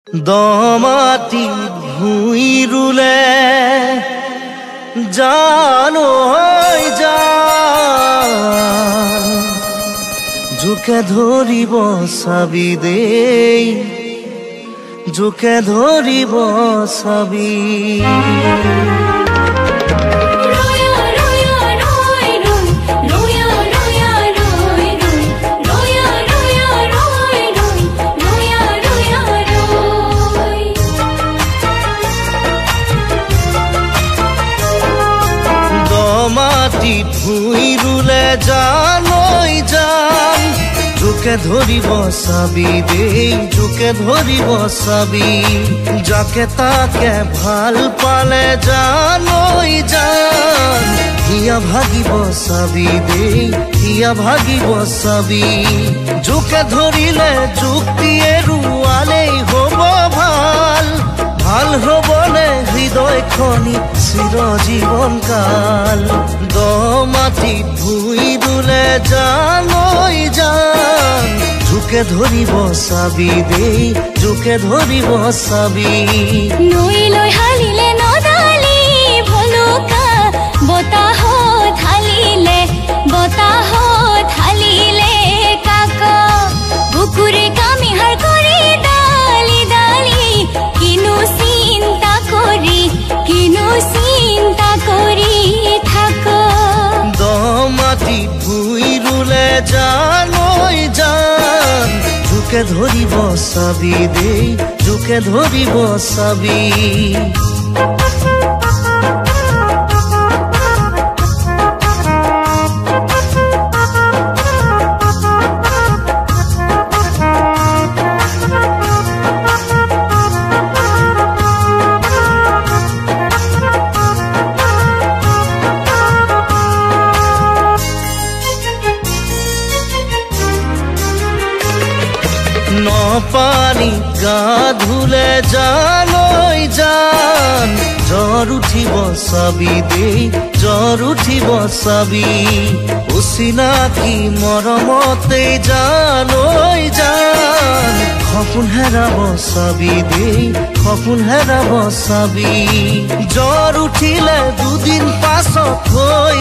দমাটি ভুঁই ৰুলে জানো জোকে ধৰিব চাবি দেই জোকে ধৰিব চাবি মাটিত ভুঁই ৰুলে জানৈ জান জোকে ধৰিব চাবি দেই জোকে ধৰিব চাবি যাকে তাকে ভাল পালে জানৈ জান হিয়া ভাগিব চাবি দেই হিয়া ভাগিব চাবি জোকে ধৰিলে যুক্তিয়ে ৰুৱালেই হ'ব ভাল ভাল হ'বনে হৃদয়খনি চিৰজীৱন কাল দমাটিত ভুঁই ৰুলে জানৈ জান জোকে ধৰিব চাবি দেই জোকে ধৰিব চাবি নৈ লৈ হালিলে নদালি ভলুকা বতাহ ঢালিলে কাক বুকুৰে কামিহাৰ কৰি ডালি ডালি কিনো চিন্তা কৰি থাক দমাটিত ভুঁই ৰুলে জানৈ জান জোকে ধৰিব চাবি দেই জোকে ধৰিব চাবি পানী গা ধুলে জানৈ জান জ্বৰ উঠিব চাবি দেই জ্বৰ উঠিব চাবি অচিনাকি মৰমতে জানৈ জান সপোন হেৰাব চাবি দেই সপোন হেৰাব চাবি জ্বৰ উঠিলে দুদিন পাছত হৈ